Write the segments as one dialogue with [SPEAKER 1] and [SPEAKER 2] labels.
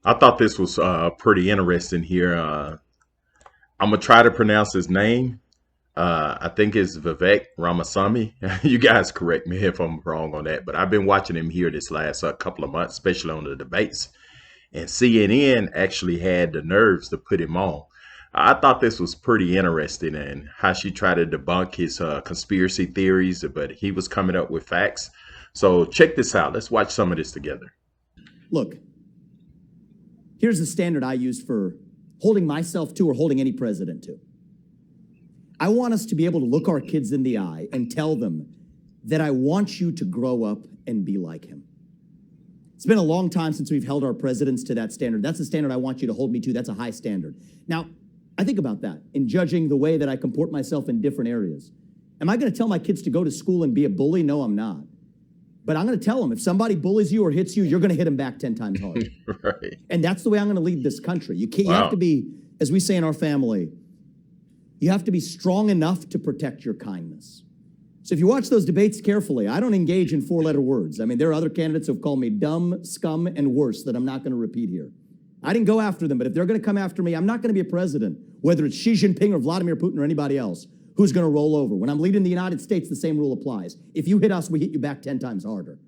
[SPEAKER 1] I thought this was pretty interesting here. I'm gonna try to pronounce his name. I think it's Vivek Ramaswamy. You guys correct me if I'm wrong on that, but I've been watching him here this last couple of months, especially on the debates. And CNN actually had the nerves to put him on. I thought this was pretty interesting and how she tried to debunk his conspiracy theories, but he was coming up with facts. So check this out. Let's watch some of this together.
[SPEAKER 2] Look, here's the standard I used for holding myself to or holding any president to. I want us to be able to look our kids in the eye and tell them that I want you to grow up and be like him. It's been a long time since we've held our presidents to that standard. That's the standard I want you to hold me to. That's a high standard. Now, I think about that in judging the way that I comport myself in different areas. Am I going to tell my kids to go to school and be a bully? No, I'm not. But I'm going to tell them, if somebody bullies you or hits you, you're going to hit them back 10 times harder.
[SPEAKER 1] Right.
[SPEAKER 2] And that's the way I'm going to lead this country. You
[SPEAKER 1] Wow.
[SPEAKER 2] have to be, as we say in our family, you have to be strong enough to protect your kindness. So if you watch those debates carefully, I don't engage in four-letter words. I mean, there are other candidates who have called me dumb, scum, and worse that I'm not going to repeat here. I didn't go after them, but if they're going to come after me, I'm not going to be a president, whether it's Xi Jinping or Vladimir Putin or anybody else, who's going to roll over. When I'm leading the United States, the same rule applies. If you hit us, we hit you back 10 times harder.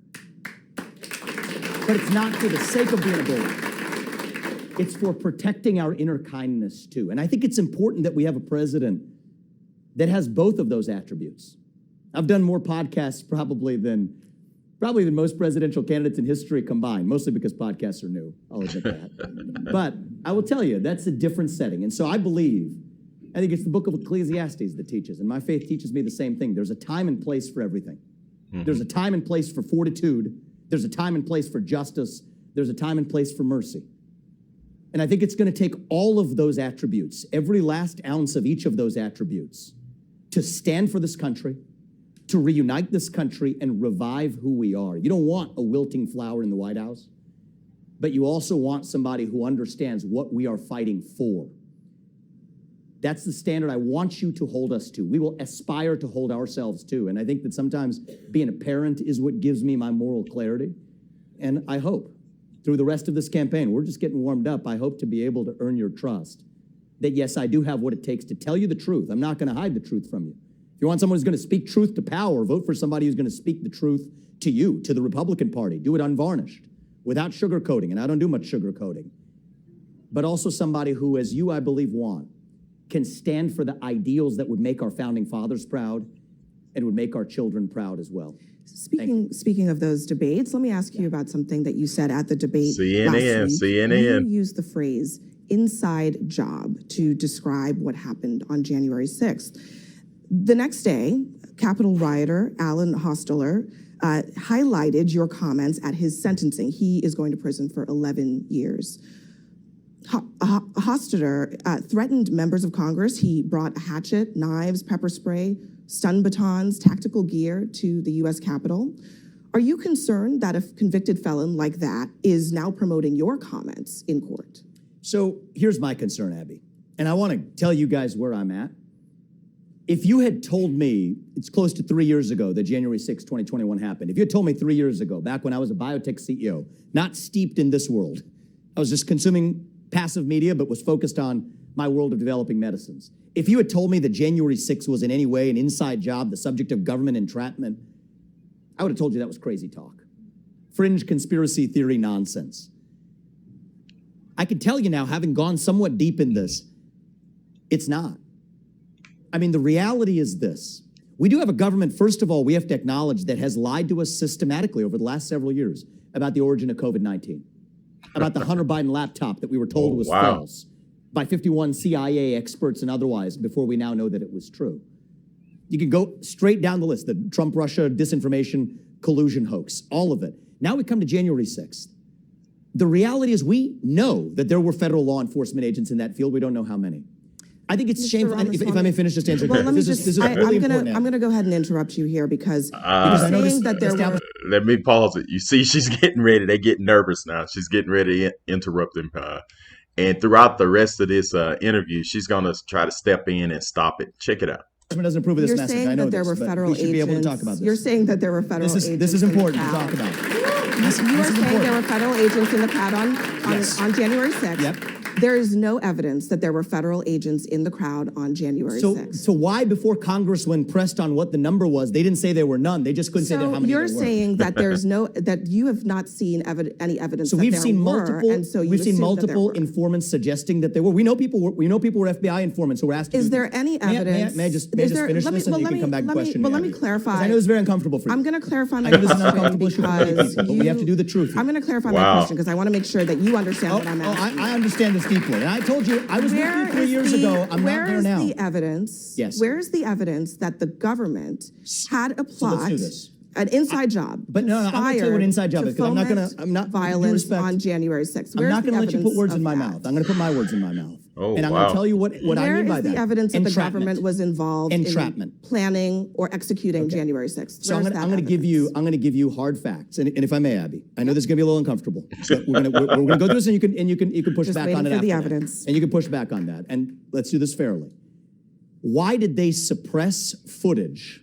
[SPEAKER 2] But it's not for the sake of being a bully. It's for protecting our inner kindness, too. And I think it's important that we have a president that has both of those attributes. I've done more podcasts probably than most presidential candidates in history combined, mostly because podcasts are new. I'll admit that. But I will tell you, that's a different setting. And so I think it's the book of Ecclesiastes that teaches, and my faith teaches me the same thing. There's a time and place for everything. Mm-hmm. There's a time and place for fortitude. There's a time and place for justice. There's a time and place for mercy. And I think it's going to take all of those attributes, every last ounce of each of those attributes, to stand for this country, to reunite this country and revive who we are. You don't want a wilting flower in the White House, but you also want somebody who understands what we are fighting for. That's the standard I want you to hold us to. We will aspire to hold ourselves to. And I think that sometimes being a parent is what gives me my moral clarity. And I hope through the rest of this campaign, we're just getting warmed up. I hope to be able to earn your trust that, yes, I do have what it takes to tell you the truth. I'm not going to hide the truth from you. If you want someone who's going to speak truth to power, vote for somebody who's going to speak the truth to you, to the Republican Party. Do it unvarnished, without sugarcoating, and I don't do much sugarcoating. But also somebody who, as you, I believe, want, can stand for the ideals that would make our founding fathers proud and would make our children proud as well.
[SPEAKER 3] Speaking of those debates, let me ask you about something that you said at the debate last week.
[SPEAKER 1] CNN.
[SPEAKER 3] You used the phrase inside job to describe what happened on January 6th. The next day, Capitol rioter Alan Hostetter highlighted your comments at his sentencing. He is going to prison for 11 years. Hostetter threatened members of Congress. He brought a hatchet, knives, pepper spray, stun batons, tactical gear to the U.S. Capitol. Are you concerned that a convicted felon like that is now promoting your comments in court?
[SPEAKER 2] So here's my concern, Abby, and I want to tell you guys where I'm at. If you had told me, it's close to 3 years ago that January 6, 2021 happened. If you had told me 3 years ago, back when I was a biotech CEO, not steeped in this world, I was just consuming passive media, but was focused on my world of developing medicines. If you had told me that January 6th was in any way an inside job, the subject of government entrapment, I would have told you that was crazy talk. Fringe conspiracy theory nonsense. I can tell you now, having gone somewhat deep in this, it's not. I mean, the reality is this. We do have a government, first of all, we have to acknowledge, that has lied to us systematically over the last several years about the origin of COVID-19, about the Hunter Biden laptop that we were told was false by 51 CIA experts and otherwise before we now know that it was true. You can go straight down the list, the Trump-Russia disinformation collusion hoax, all of it. Now we come to January 6th. The reality is we know that there were federal law enforcement agents in that field. We don't know how many. I think it's shameful. And if I may finish just answering,
[SPEAKER 3] well,
[SPEAKER 2] this is really important.
[SPEAKER 3] I'm going to go ahead and interrupt you here because I know that there were.
[SPEAKER 1] Let me pause it. You see, she's getting ready. They get nervous now. She's getting ready to interrupt him. And throughout the rest of this interview, she's going to try to step in and stop it. Check it out.
[SPEAKER 2] doesn't approve of this
[SPEAKER 3] You're
[SPEAKER 2] message.
[SPEAKER 3] saying
[SPEAKER 2] I know
[SPEAKER 3] that there
[SPEAKER 2] this,
[SPEAKER 3] were
[SPEAKER 2] but
[SPEAKER 3] federal
[SPEAKER 2] we should be able to talk about
[SPEAKER 3] agents.
[SPEAKER 2] this.
[SPEAKER 3] You're saying that there were federal
[SPEAKER 2] This
[SPEAKER 3] agents.
[SPEAKER 2] is
[SPEAKER 3] in the
[SPEAKER 2] important to
[SPEAKER 3] crowd.
[SPEAKER 2] talk about.
[SPEAKER 3] You
[SPEAKER 2] This
[SPEAKER 3] are
[SPEAKER 2] is
[SPEAKER 3] saying there
[SPEAKER 2] important.
[SPEAKER 3] were federal agents in the crowd
[SPEAKER 2] Yes.
[SPEAKER 3] on January 6th.
[SPEAKER 2] Yep.
[SPEAKER 3] There is no evidence that there were federal agents in the crowd on January 6th.
[SPEAKER 2] So why, before Congress, when pressed on what the number was, they didn't say there were none. They just couldn't say how many
[SPEAKER 3] you're
[SPEAKER 2] there were.
[SPEAKER 3] saying that there's that you have not seen any evidence
[SPEAKER 2] So
[SPEAKER 3] that
[SPEAKER 2] we've
[SPEAKER 3] there
[SPEAKER 2] seen
[SPEAKER 3] were,
[SPEAKER 2] multiple.
[SPEAKER 3] and so you
[SPEAKER 2] We've seen
[SPEAKER 3] assume that there
[SPEAKER 2] multiple
[SPEAKER 3] were.
[SPEAKER 2] informants suggesting that there were. We know people were FBI informants who were asked.
[SPEAKER 3] Is there any evidence?
[SPEAKER 2] May I just finish this, and you can come back and question me?
[SPEAKER 3] Let me clarify.
[SPEAKER 2] 'Cause I know it's very uncomfortable for you.
[SPEAKER 3] I'm going to clarify my
[SPEAKER 2] I know this is an
[SPEAKER 3] question
[SPEAKER 2] uncomfortable issue for many
[SPEAKER 3] because
[SPEAKER 2] people, but we have to do the truth.
[SPEAKER 3] I'm going to clarify my
[SPEAKER 1] Wow.
[SPEAKER 3] question because I want to make sure that you understand what I'm asking.
[SPEAKER 2] I understand this deeply, and I told you I was with you 3 years ago. I'm not there now.
[SPEAKER 3] Where is the evidence?
[SPEAKER 2] Yes.
[SPEAKER 3] Where is the evidence that the government had a plot,
[SPEAKER 2] let's do this.
[SPEAKER 3] an inside job,
[SPEAKER 2] But no, I'm gonna tell you what an inside job is, 'cause I'm not gonna- I'm not- with due
[SPEAKER 3] violence
[SPEAKER 2] respect,
[SPEAKER 3] on January 6th.
[SPEAKER 2] I'm
[SPEAKER 3] Where's
[SPEAKER 2] not
[SPEAKER 3] the
[SPEAKER 2] going to let you put
[SPEAKER 3] evidence
[SPEAKER 2] words in
[SPEAKER 3] of
[SPEAKER 2] my
[SPEAKER 3] that?
[SPEAKER 2] mouth. I'm going to put my words in my mouth.
[SPEAKER 1] Oh,
[SPEAKER 2] and I'm
[SPEAKER 1] wow.
[SPEAKER 2] going to tell you what I mean by
[SPEAKER 3] Where
[SPEAKER 2] that.
[SPEAKER 3] is the evidence that the
[SPEAKER 2] Entrapment.
[SPEAKER 3] government was involved
[SPEAKER 2] Entrapment.
[SPEAKER 3] in planning or executing January 6th?
[SPEAKER 2] So
[SPEAKER 3] Where's
[SPEAKER 2] I'm
[SPEAKER 3] that
[SPEAKER 2] going to
[SPEAKER 3] evidence?
[SPEAKER 2] give you hard facts, and if I may, Abby, I know this is going to be a little uncomfortable. But we're going to go through this, and you can push
[SPEAKER 3] Just
[SPEAKER 2] back
[SPEAKER 3] waiting
[SPEAKER 2] on it
[SPEAKER 3] for
[SPEAKER 2] after
[SPEAKER 3] the
[SPEAKER 2] that.
[SPEAKER 3] evidence.
[SPEAKER 2] And you can push back on that, and let's do this fairly. Why did they suppress footage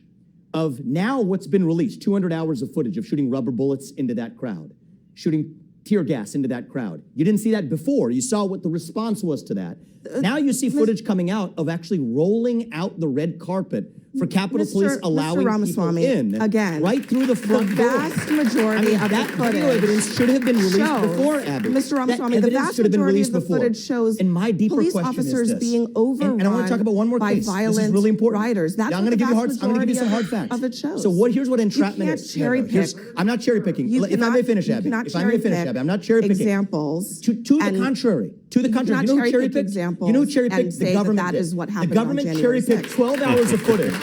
[SPEAKER 2] of now what's been released? 200 hours of footage of shooting rubber bullets into that crowd, shooting tear gas into that crowd. You didn't see that before. You saw what the response was to that. Now you see footage coming out of actually rolling out the red carpet for Capitol Police allowing people
[SPEAKER 3] Ramaswamy,
[SPEAKER 2] in
[SPEAKER 3] again,
[SPEAKER 2] right through the front door.
[SPEAKER 3] vast majority of the
[SPEAKER 2] that
[SPEAKER 3] footage
[SPEAKER 2] video evidence should have been released
[SPEAKER 3] shows,
[SPEAKER 2] before, Abby.
[SPEAKER 3] Mr. Ramaswamy,
[SPEAKER 2] That
[SPEAKER 3] the
[SPEAKER 2] evidence
[SPEAKER 3] vast
[SPEAKER 2] should have been
[SPEAKER 3] majority
[SPEAKER 2] released
[SPEAKER 3] of the
[SPEAKER 2] before.
[SPEAKER 3] footage shows
[SPEAKER 2] And my deeper
[SPEAKER 3] police
[SPEAKER 2] question
[SPEAKER 3] officers
[SPEAKER 2] is this.
[SPEAKER 3] being overrun
[SPEAKER 2] And I want to talk about one more
[SPEAKER 3] by
[SPEAKER 2] case.
[SPEAKER 3] violent
[SPEAKER 2] This is really important.
[SPEAKER 3] riders. That's
[SPEAKER 2] I'm
[SPEAKER 3] what
[SPEAKER 2] going to
[SPEAKER 3] the
[SPEAKER 2] give you
[SPEAKER 3] vast
[SPEAKER 2] I'm going to give you some hard
[SPEAKER 3] majority
[SPEAKER 2] facts.
[SPEAKER 3] of it shows.
[SPEAKER 2] So here's what entrapment
[SPEAKER 3] You
[SPEAKER 2] is.
[SPEAKER 3] can't cherry pick.
[SPEAKER 2] I'm not cherry picking.
[SPEAKER 3] You
[SPEAKER 2] If I
[SPEAKER 3] cannot-
[SPEAKER 2] may finish,
[SPEAKER 3] you
[SPEAKER 2] Abby.
[SPEAKER 3] cannot
[SPEAKER 2] If I may finish,
[SPEAKER 3] cherry
[SPEAKER 2] Abby. I'm not cherry picking.
[SPEAKER 3] examples
[SPEAKER 2] To the
[SPEAKER 3] and
[SPEAKER 2] contrary. To the
[SPEAKER 3] you
[SPEAKER 2] contrary.
[SPEAKER 3] cannot
[SPEAKER 2] You know who
[SPEAKER 3] cherry
[SPEAKER 2] cherry
[SPEAKER 3] pick
[SPEAKER 2] picked? You know who
[SPEAKER 3] examples
[SPEAKER 2] cherry
[SPEAKER 3] and
[SPEAKER 2] picked?
[SPEAKER 3] say
[SPEAKER 2] The
[SPEAKER 3] that
[SPEAKER 2] government
[SPEAKER 3] that
[SPEAKER 2] did.
[SPEAKER 3] is what
[SPEAKER 2] The
[SPEAKER 3] happened on
[SPEAKER 2] government
[SPEAKER 3] January
[SPEAKER 2] cherry picked
[SPEAKER 3] 6th.
[SPEAKER 2] 12 hours of footage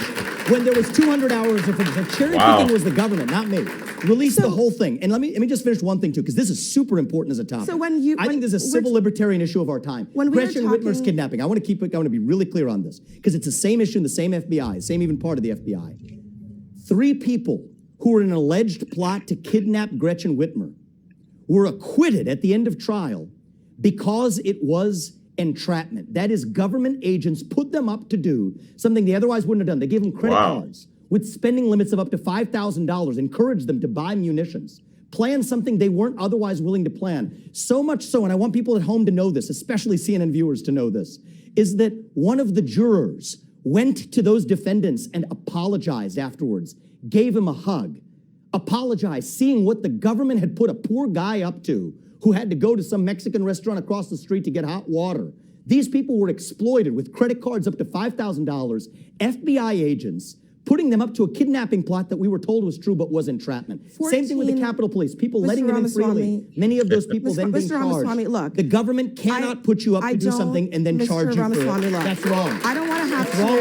[SPEAKER 2] when there was 200 hours of footage. The cherry
[SPEAKER 1] Wow.
[SPEAKER 2] picking was the government, not me. Release the whole thing. And let me just finish one thing too, because this is super important as a topic.
[SPEAKER 3] So
[SPEAKER 2] I think this is a civil libertarian issue of our time.
[SPEAKER 3] when we were
[SPEAKER 2] Gretchen Whitmer's
[SPEAKER 3] talking-
[SPEAKER 2] kidnapping. I want to be really clear on this because it's the same issue in the same FBI, same even part of the FBI. 3 people who were in an alleged plot to kidnap Gretchen Whitmer were acquitted at the end of trial because it was entrapment. That is, government agents put them up to do something they otherwise wouldn't have done. They gave them credit
[SPEAKER 1] Wow.
[SPEAKER 2] cards with spending limits of up to $5,000, encouraged them to buy munitions, plan something they weren't otherwise willing to plan. So much so, and I want people at home to know this, especially CNN viewers to know this, is that one of the jurors went to those defendants and apologized afterwards, gave him a hug, apologized, seeing what the government had put a poor guy up to who had to go to some Mexican restaurant across the street to get hot water. These people were exploited with credit cards up to $5,000, FBI agents putting them up to a kidnapping plot that we were told was true but was entrapment. Same thing with the
[SPEAKER 3] 14
[SPEAKER 2] Capitol Police, people
[SPEAKER 3] Mr.
[SPEAKER 2] letting them in freely.
[SPEAKER 3] Ramaswamy.
[SPEAKER 2] Many of those people then being
[SPEAKER 3] Mr. Ramaswamy,
[SPEAKER 2] charged.
[SPEAKER 3] look,
[SPEAKER 2] The government cannot put you up to do something and then
[SPEAKER 3] Mr.
[SPEAKER 2] charge you for
[SPEAKER 3] Ramaswamy,
[SPEAKER 2] it.
[SPEAKER 3] look,
[SPEAKER 2] That's wrong.
[SPEAKER 3] I don't want to have
[SPEAKER 2] It's wrong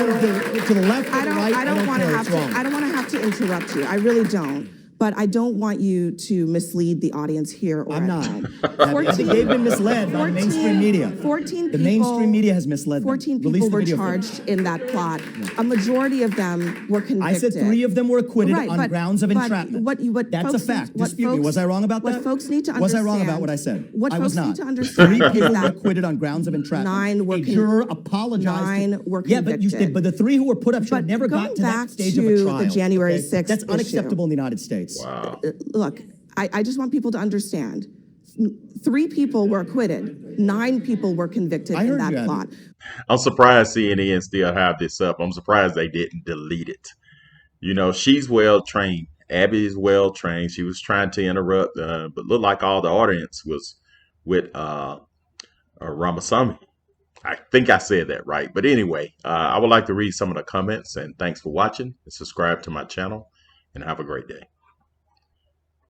[SPEAKER 2] to the left or
[SPEAKER 3] I
[SPEAKER 2] the
[SPEAKER 3] don't.
[SPEAKER 2] right.
[SPEAKER 3] I don't want to
[SPEAKER 2] care.
[SPEAKER 3] have
[SPEAKER 2] It's
[SPEAKER 3] to.
[SPEAKER 2] wrong.
[SPEAKER 3] I don't want to have to interrupt you. I really don't. But I don't want you to mislead the audience here or
[SPEAKER 2] I'm
[SPEAKER 3] at
[SPEAKER 2] not.
[SPEAKER 3] home.
[SPEAKER 2] I think they've been misled by the mainstream media.
[SPEAKER 3] 14
[SPEAKER 2] The
[SPEAKER 3] people,
[SPEAKER 2] mainstream media has misled them.
[SPEAKER 3] 14
[SPEAKER 2] Release
[SPEAKER 3] people
[SPEAKER 2] the
[SPEAKER 3] were
[SPEAKER 2] video
[SPEAKER 3] charged in that plot. A majority of them were convicted.
[SPEAKER 2] I said 3 of them were acquitted
[SPEAKER 3] Right,
[SPEAKER 2] on
[SPEAKER 3] but-
[SPEAKER 2] grounds of
[SPEAKER 3] but
[SPEAKER 2] entrapment.
[SPEAKER 3] what
[SPEAKER 2] That's a
[SPEAKER 3] folks
[SPEAKER 2] fact.
[SPEAKER 3] need- what
[SPEAKER 2] Dispute me.
[SPEAKER 3] folks-
[SPEAKER 2] Was I wrong about that?
[SPEAKER 3] what folks need to
[SPEAKER 2] Was I wrong
[SPEAKER 3] understand-
[SPEAKER 2] about what I said?
[SPEAKER 3] what
[SPEAKER 2] I was
[SPEAKER 3] folks
[SPEAKER 2] not.
[SPEAKER 3] need to understand
[SPEAKER 2] 3
[SPEAKER 3] is
[SPEAKER 2] people were
[SPEAKER 3] that
[SPEAKER 2] acquitted on grounds of entrapment.
[SPEAKER 3] 9 were
[SPEAKER 2] a juror apologized.
[SPEAKER 3] 9 were
[SPEAKER 2] Yeah, but
[SPEAKER 3] convicted.
[SPEAKER 2] but the 3 who were put up should have
[SPEAKER 3] But
[SPEAKER 2] never
[SPEAKER 3] going
[SPEAKER 2] got to that
[SPEAKER 3] back
[SPEAKER 2] stage of a
[SPEAKER 3] to the
[SPEAKER 2] trial.
[SPEAKER 3] January
[SPEAKER 2] okay?
[SPEAKER 3] 6th
[SPEAKER 2] That's
[SPEAKER 3] issue.
[SPEAKER 2] unacceptable in the United States.
[SPEAKER 1] Wow.
[SPEAKER 3] Look, I just want people to understand. 3 people were acquitted. 9 people were convicted
[SPEAKER 2] I
[SPEAKER 3] in
[SPEAKER 2] heard
[SPEAKER 3] that
[SPEAKER 2] you, Abby.
[SPEAKER 3] plot.
[SPEAKER 1] I'm surprised CNN still have this up. I'm surprised they didn't delete it. You know, she's well trained. Abby is well trained. She was trying to interrupt, but looked like all the audience was with Ramaswamy. I think I said that right. But anyway, I would like to read some of the comments, and thanks for watching and subscribe to my channel, and have a great day.